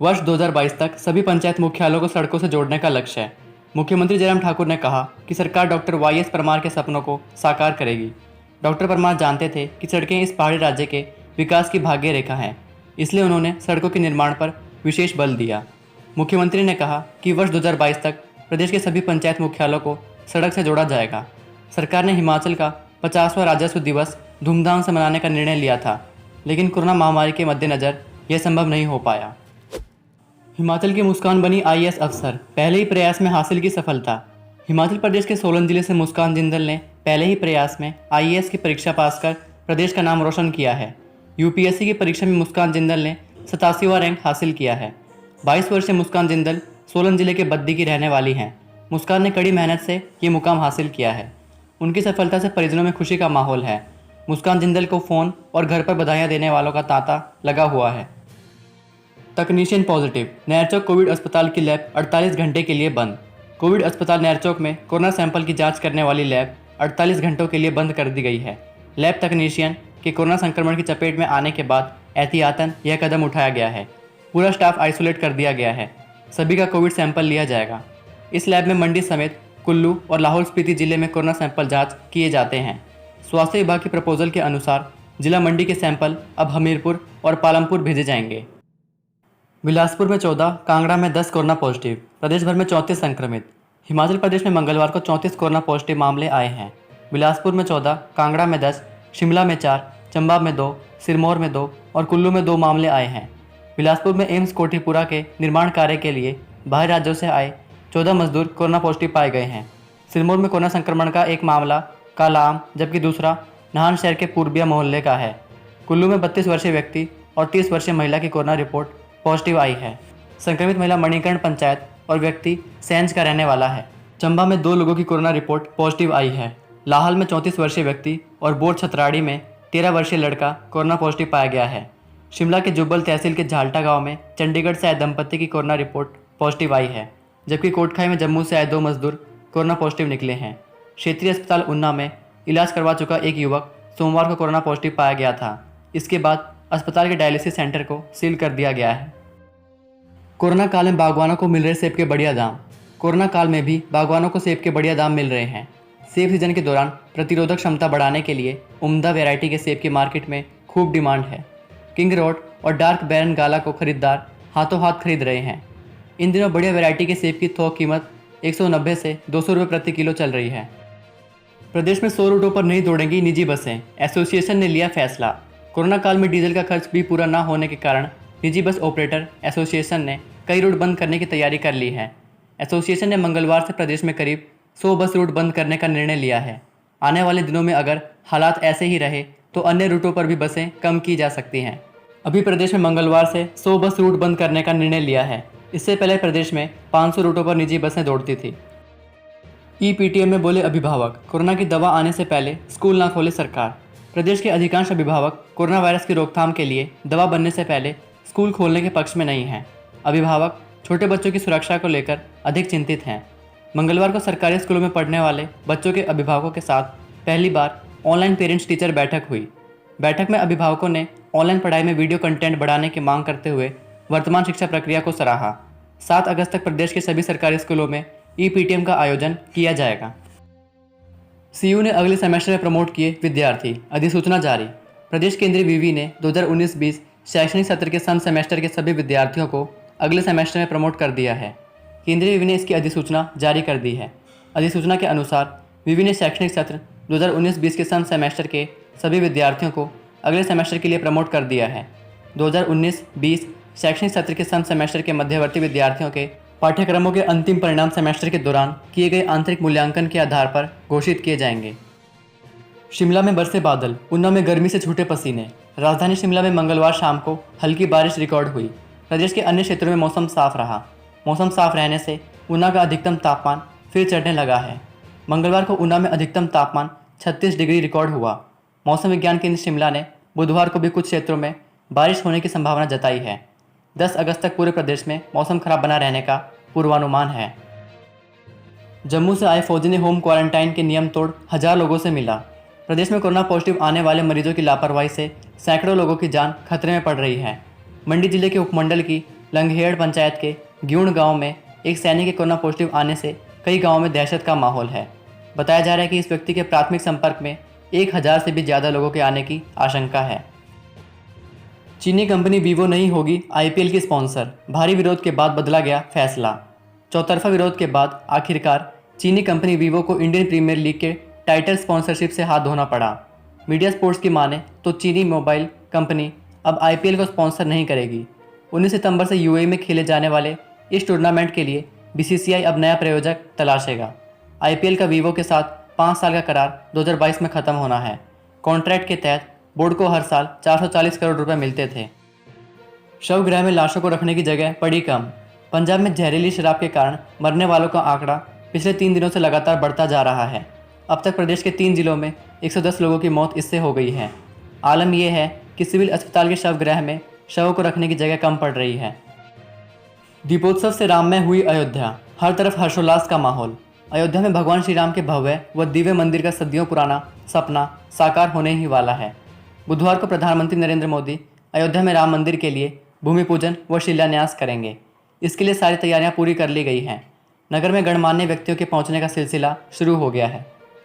वर्ष 2022 तक सभी पंचायत मुख्यालयों को सड़कों से जोड़ने का लक्ष्य है। मुख्यमंत्री जयराम ठाकुर ने कहा कि सरकार डॉक्टर वाई एस परमार के सपनों को साकार करेगी। डॉक्टर परमार जानते थे कि सड़कें इस पहाड़ी राज्य के विकास की भाग्य रेखा हैं, इसलिए उन्होंने सड़कों के निर्माण पर विशेष बल दिया। मुख्यमंत्री ने कहा कि वर्ष 2022 तक प्रदेश के सभी पंचायत मुख्यालयों को सड़क से जोड़ा जाएगा। सरकार ने हिमाचल का 50वां राजस्व दिवस धूमधाम से मनाने का निर्णय लिया था, लेकिन कोरोना महामारी के मद्देनज़र यह संभव नहीं हो पाया। हिमाचल की मुस्कान बनी आईएएस अफसर, पहले ही प्रयास में हासिल की सफलता। हिमाचल प्रदेश के सोलन जिले से मुस्कान जिंदल ने पहले ही प्रयास में आईएएस की परीक्षा पास कर प्रदेश का नाम रोशन किया है। यूपीएससी की परीक्षा में मुस्कान जिंदल ने 87वां रैंक हासिल किया है। 22 वर्षीय मुस्कान जिंदल सोलन जिले के बद्दी की रहने वाली हैं। मुस्कान ने कड़ी मेहनत से ये मुकाम हासिल किया है। उनकी सफलता से परिजनों में खुशी का माहौल है। मुस्कान जिंदल को फ़ोन और घर पर बधाइयाँ देने वालों का तांता लगा हुआ है। तकनीशियन पॉजिटिव, नैरचौक कोविड अस्पताल की लैब 48 घंटे के लिए बंद। कोविड अस्पताल नैरचौक में कोरोना सैंपल की जांच करने वाली लैब 48 घंटों के लिए बंद कर दी गई है। लैब तकनीशियन के कोरोना संक्रमण की चपेट में आने के बाद एहतियातन यह कदम उठाया गया है। पूरा स्टाफ आइसोलेट कर दिया गया है। सभी का कोविड सैंपल लिया जाएगा। इस लैब में मंडी समेत कुल्लू और लाहौल स्पीति जिले में कोरोना सैंपल जाँच किए जाते हैं। स्वास्थ्य विभाग के प्रपोजल के अनुसार जिला मंडी के सैंपल अब हमीरपुर और पालमपुर भेजे जाएंगे। बिलासपुर में 14, कांगड़ा में 10 कोरोना पॉजिटिव, प्रदेश भर में 34 संक्रमित। हिमाचल प्रदेश में मंगलवार को 34 कोरोना पॉजिटिव मामले आए हैं। बिलासपुर में 14, कांगड़ा में 10, शिमला में 4, चंबा में 2, सिरमौर में 2 और कुल्लू में 2 मामले आए हैं। बिलासपुर में एम्स कोठीपुरा के निर्माण कार्य के लिए बाहर राज्यों से आए 14 मजदूर कोरोना पॉजिटिव पाए गए हैं। सिरमौर में कोरोना संक्रमण का एक मामला कालाआम, जबकि दूसरा नाहन शहर के पूर्बिया मोहल्ले का है। कुल्लू में 32 वर्षीय व्यक्ति और 30 वर्षीय महिला की कोरोना रिपोर्ट पॉजिटिव आई है। संक्रमित महिला मणिकर्ण पंचायत और व्यक्ति सैंज का रहने वाला है। चंबा में 2 लोगों की कोरोना रिपोर्ट पॉजिटिव आई है। लाहौल में 34 वर्षीय व्यक्ति और बोर छतराड़ी में 13 वर्षीय लड़का कोरोना पॉजिटिव पाया गया है। शिमला के जुब्बल तहसील के झाल्टा गांव में चंडीगढ़ से आए दंपति की कोरोना रिपोर्ट पॉजिटिव आई है, जबकि कोटखाई में जम्मू से आए 2 मजदूर कोरोना पॉजिटिव निकले हैं। क्षेत्रीय अस्पताल ऊना में इलाज करवा चुका एक युवक सोमवार को कोरोना पॉजिटिव पाया गया था। इसके बाद अस्पताल के डायलिसिस सेंटर को सील कर दिया गया है। कोरोना काल में बागवानों को मिल रहे सेब के बढ़िया दाम। कोरोना काल में भी बागवानों को सेब के बढ़िया दाम मिल रहे हैं। सेब सीजन के दौरान प्रतिरोधक क्षमता बढ़ाने के लिए उम्दा वैरायटी के सेब की मार्केट में खूब डिमांड है। किंग रोड और डार्क बैरन गाला को खरीदार हाथों हाथ खरीद रहे हैं। इन दिनों बढ़िया वैरायटी के सेब की थोक कीमत 190 से 200 रुपये प्रति किलो चल रही है। प्रदेश में 100 रूटों पर नहीं दौड़ेंगी निजी बसें, एसोसिएशन ने लिया फैसला। कोरोना काल में डीजल का खर्च भी पूरा न होने के कारण निजी बस ऑपरेटर एसोसिएशन ने कई रूट बंद करने की तैयारी कर ली है। एसोसिएशन ने मंगलवार से प्रदेश में करीब 100 बस रूट बंद करने का निर्णय लिया है। आने वाले दिनों में अगर हालात ऐसे ही रहे तो अन्य रूटों पर भी बसें कम की जा सकती हैं। अभी प्रदेश में मंगलवार से 100 बस रूट बंद करने का निर्णय लिया है। इससे पहले प्रदेश में 500 रूटों पर निजी बसें दौड़ती थी। ईपीटीएम में बोले अभिभावक, कोरोना की दवा आने से पहले स्कूल ना खोले सरकार। प्रदेश के अधिकांश अभिभावक कोरोना वायरस की रोकथाम के लिए दवा बनने से पहले स्कूल खोलने के पक्ष में नहीं हैं। अभिभावक छोटे बच्चों की सुरक्षा को लेकर अधिक चिंतित हैं। मंगलवार को सरकारी स्कूलों में पढ़ने वाले बच्चों के अभिभावकों के साथ पहली बार ऑनलाइन पेरेंट्स टीचर बैठक हुई। बैठक में अभिभावकों ने ऑनलाइन पढ़ाई में वीडियो कंटेंट बढ़ाने की मांग करते हुए वर्तमान शिक्षा प्रक्रिया को सराहा। 7 अगस्त तक प्रदेश के सभी सरकारी स्कूलों में ईपीटीएम का आयोजन किया जाएगा। सीयू ने अगले सेमेस्टर में प्रमोट किए विद्यार्थी, अधिसूचना जारी। प्रदेश केंद्रीय विवि ने 2019-20 शैक्षणिक सत्र के सन सेमेस्टर के सभी विद्यार्थियों को अगले सेमेस्टर में प्रमोट कर दिया है। केंद्रीय विवि ने इसकी अधिसूचना जारी कर दी है। अधिसूचना के अनुसार विवि ने शैक्षणिक सत्र 2019-20 के सन सेमेस्टर के सभी विद्यार्थियों को अगले सेमेस्टर के लिए प्रमोट कर दिया है। 2019-20 शैक्षणिक सत्र के सन सेमेस्टर के मध्यवर्ती विद्यार्थियों के पाठ्यक्रमों के अंतिम परिणाम सेमेस्टर के दौरान किए गए आंतरिक मूल्यांकन के आधार पर घोषित किए जाएंगे। शिमला में बरसे बादल, ऊना में गर्मी से छूटे पसीने। राजधानी शिमला में मंगलवार शाम को हल्की बारिश रिकॉर्ड हुई। प्रदेश के अन्य क्षेत्रों में मौसम साफ रहा। मौसम साफ रहने से ऊना का अधिकतम तापमान फिर चढ़ने लगा है। मंगलवार को ऊना में अधिकतम तापमान 36 डिग्री रिकॉर्ड हुआ। मौसम विज्ञान केंद्र शिमला ने बुधवार को भी कुछ क्षेत्रों में बारिश होने की संभावना जताई है। 10 अगस्त तक पूरे प्रदेश में मौसम खराब बना रहने का पूर्वानुमान है। जम्मू से आए फौजी ने होम क्वारंटाइन के नियम तोड़ 1000 लोगों से मिला। प्रदेश में कोरोना पॉजिटिव आने वाले मरीजों की लापरवाही से सैकड़ों लोगों की जान खतरे में पड़ रही है। मंडी जिले के उपमंडल की लंगहेड़ पंचायत के ग्यूण गांव में एक सैनिक के कोरोना पॉजिटिव आने से कई गांवों में दहशत का माहौल है। बताया जा रहा है कि इस व्यक्ति के प्राथमिक संपर्क में 1000 से भी ज़्यादा लोगों के आने की आशंका है। चीनी कंपनी वीवो नहीं होगी आईपीएल की स्पॉन्सर, भारी विरोध के बाद बदला गया फैसला। चौतरफा विरोध के बाद आखिरकार चीनी कंपनी वीवो को इंडियन प्रीमियर लीग के टाइटल स्पॉन्सरशिप से हाथ धोना पड़ा। मीडिया स्पोर्ट्स की माने तो चीनी मोबाइल कंपनी अब आईपीएल को स्पॉन्सर नहीं करेगी। 19 सितंबर से यूएई में खेले जाने वाले इस टूर्नामेंट के लिए बीसीसीआई अब नया प्रायोजक तलाशेगा। आईपीएल का वीवो के साथ 5 साल का करार 2022 में ख़त्म होना है। कॉन्ट्रैक्ट के तहत बोर्ड को हर साल 440 करोड़ रुपए मिलते थे। शवगृह में लाशों को रखने की जगह पड़ी कम। पंजाब में जहरीली शराब के कारण मरने वालों का आंकड़ा पिछले 3 दिनों से लगातार बढ़ता जा रहा है। अब तक प्रदेश के 3 जिलों में 110 लोगों की मौत इससे हो गई है। आलम यह है कि सिविल अस्पताल के शवगृह में शवों को रखने की जगह कम पड़ रही है। दीपोत्सव से राममय हुई अयोध्या, हर तरफ हर्षोल्लास का माहौल। अयोध्या में भगवान श्री राम के भव्य व दिव्य मंदिर का सदियों पुराना सपना साकार होने ही वाला है। बुधवार को प्रधानमंत्री नरेंद्र मोदी अयोध्या में राम मंदिर के लिए भूमि पूजन व शिलान्यास करेंगे। इसके लिए सारी तैयारियां पूरी कर ली गई हैं। नगर में गणमान्य व्यक्तियों के पहुंचने का सिलसिला शुरू हो गया है।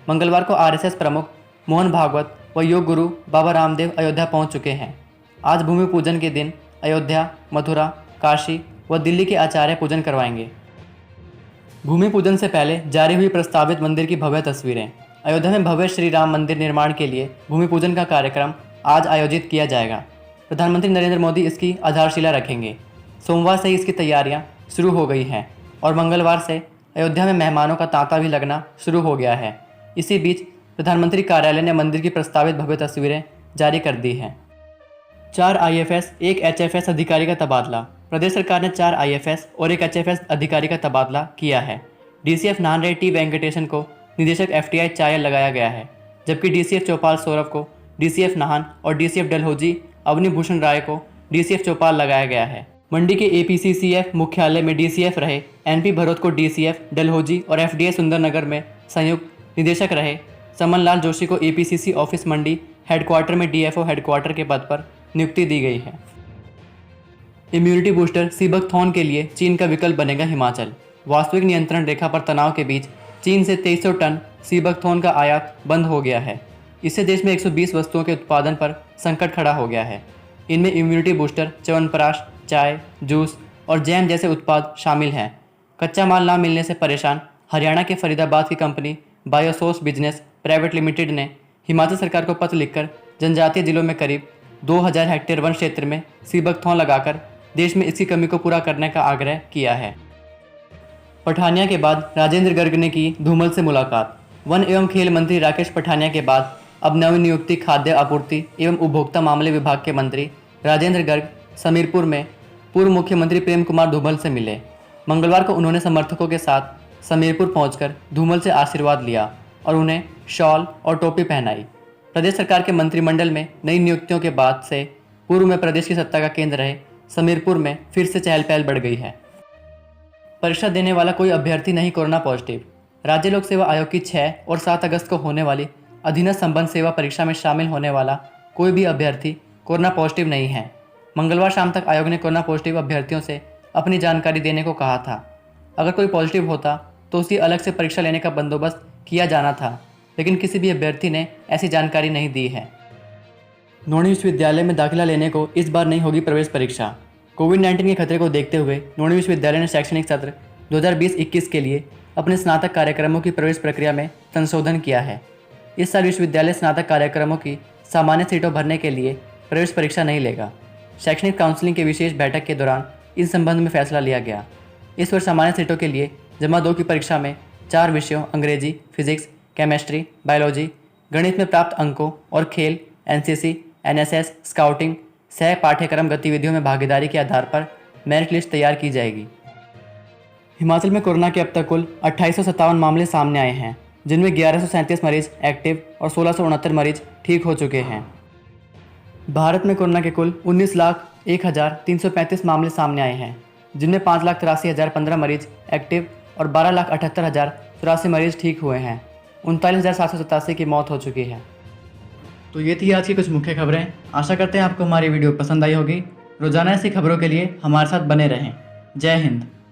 मंगलवार को आरएसएस प्रमुख मोहन भागवत व योग गुरु बाबा रामदेव अयोध्या पहुंच चुके हैं। आज भूमि पूजन के दिन अयोध्या, मथुरा, काशी व दिल्ली के आचार्य पूजन करवाएंगे। भूमि पूजन से पहले जारी हुई प्रस्तावित मंदिर की भव्य तस्वीरें। अयोध्या में भव्य श्री राम मंदिर निर्माण के लिए भूमि पूजन का कार्यक्रम आज आयोजित किया जाएगा। प्रधानमंत्री नरेंद्र मोदी इसकी आधारशिला रखेंगे। सोमवार से ही इसकी तैयारियां शुरू हो गई हैं और मंगलवार से अयोध्या में मेहमानों का तांता भी लगना शुरू हो गया है। इसी बीच प्रधानमंत्री कार्यालय ने मंदिर की प्रस्तावित भव्य तस्वीरें जारी कर दी हैं। 4 आईएफएस 1 एचएफएस अधिकारी का तबादला। प्रदेश सरकार ने 4 आईएफएस और 1 एचएफएस अधिकारी का तबादला किया है। डीसीएफ नाहन टी वेंकटेशन को निदेशक एफटीआई चायल लगाया गया है, जबकि डीसीएफ चौपाल सौरभ को डीसीएफ नाहन और डीसीएफ डलहौजी अवनी भूषण राय को डीसीएफ चौपाल लगाया गया है। मंडी के एपीसीसीएफ मुख्यालय में डीसीएफ रहे एनपी भरोत को डीसीएफ डलहौजी और एफडीए सुंदरनगर में संयुक्त निदेशक रहे समन लाल जोशी को एपीसीसी ऑफिस मंडी हेडक्वार्टर में डीएफओ हेडक्वार्टर के पद पर नियुक्ति दी गई है। इम्यूनिटी बूस्टर सीबकथॉर्न के लिए चीन का विकल्प बनेगा हिमाचल। वास्तविक नियंत्रण रेखा पर तनाव के बीच चीन से 2300 टन सीबकथॉर्न का आयात बंद हो गया है। इससे देश में 120 वस्तुओं के उत्पादन पर संकट खड़ा हो गया है। इनमें इम्यूनिटी बूस्टर, च्यवनप्राश, चाय, जूस और जैम जैसे उत्पाद शामिल हैं। कच्चा माल ना मिलने से परेशान हरियाणा के फरीदाबाद की कंपनी बायोसोर्स बिजनेस प्राइवेट लिमिटेड ने हिमाचल सरकार को पत्र लिखकर जनजातीय जिलों में करीब 2000 हेक्टेयर वन क्षेत्र में सीबकथॉर्न लगाकर देश में इसकी कमी को पूरा करने का आग्रह किया है। पठानिया के बाद राजेंद्र गर्ग ने की धूमल से मुलाकात। वन एवं खेल मंत्री राकेश पठानिया के बाद अब नवनियुक्ति खाद्य आपूर्ति एवं उपभोक्ता मामले विभाग के मंत्री राजेंद्र गर्ग समीरपुर में पूर्व मुख्यमंत्री प्रेम कुमार धूमल से मिले। मंगलवार को उन्होंने समर्थकों के साथ समीरपुर पहुंचकर धूमल से आशीर्वाद लिया और उन्हें शॉल और टोपी पहनाई। प्रदेश सरकार के मंत्रिमंडल में नई नियुक्तियों के बाद से पूर्व में प्रदेश की सत्ता का केंद्र रहे समीरपुर में फिर से चहल पहल बढ़ गई है। परीक्षा देने वाला कोई अभ्यर्थी नहीं कोरोना पॉजिटिव। राज्य लोक सेवा आयोग की 6 और 7 अगस्त को होने वाली अधीनस्थ संबंध सेवा परीक्षा में शामिल होने वाला कोई भी अभ्यर्थी कोरोना पॉजिटिव नहीं है। मंगलवार शाम तक आयोग ने कोरोना पॉजिटिव अभ्यर्थियों से अपनी जानकारी देने को कहा था। अगर कोई पॉजिटिव होता तो उसकी अलग से परीक्षा लेने का बंदोबस्त किया जाना था, लेकिन किसी भी अभ्यर्थी ने ऐसी जानकारी नहीं दी है। नोनी विश्वविद्यालय में दाखिला लेने को इस बार नहीं होगी प्रवेश परीक्षा। कोविड-19 के खतरे को देखते हुए नोनी विश्वविद्यालय ने शैक्षणिक सत्र 2020-21 के लिए अपने स्नातक कार्यक्रमों की प्रवेश प्रक्रिया में संशोधन किया है। इस साल विश्वविद्यालय स्नातक कार्यक्रमों की सामान्य सीटों भरने के लिए प्रवेश परीक्षा नहीं लेगा। शैक्षणिक काउंसलिंग की विशेष बैठक के दौरान इस संबंध में फैसला लिया गया। इस वर्ष सामान्य सीटों के लिए जमा 2 की परीक्षा में 4 विषयों अंग्रेजी, फिजिक्स, केमिस्ट्री, बायोलॉजी, गणित में प्राप्त अंकों और खेल, एनसीसी, एनएसएस, स्काउटिंग, सह पाठ्यक्रम गतिविधियों में भागीदारी के आधार पर मेरिट लिस्ट तैयार की जाएगी। हिमाचल में कोरोना के अब तक कुल 2857 मामले सामने आए हैं, जिनमें 1137 मरीज एक्टिव और 1669 मरीज ठीक हो चुके हैं। भारत में कोरोना के कुल 19,01,335 मामले सामने आए हैं, जिनमें 5,83,015 मरीज एक्टिव और 12,78,084 मरीज ठीक हुए हैं। 39,787 की मौत हो चुकी है। तो ये थी आज की कुछ मुख्य खबरें। आशा करते हैं आपको हमारी वीडियो पसंद आई होगी। रोजाना ऐसी खबरों के लिए हमारे साथ बने रहें। जय हिंद।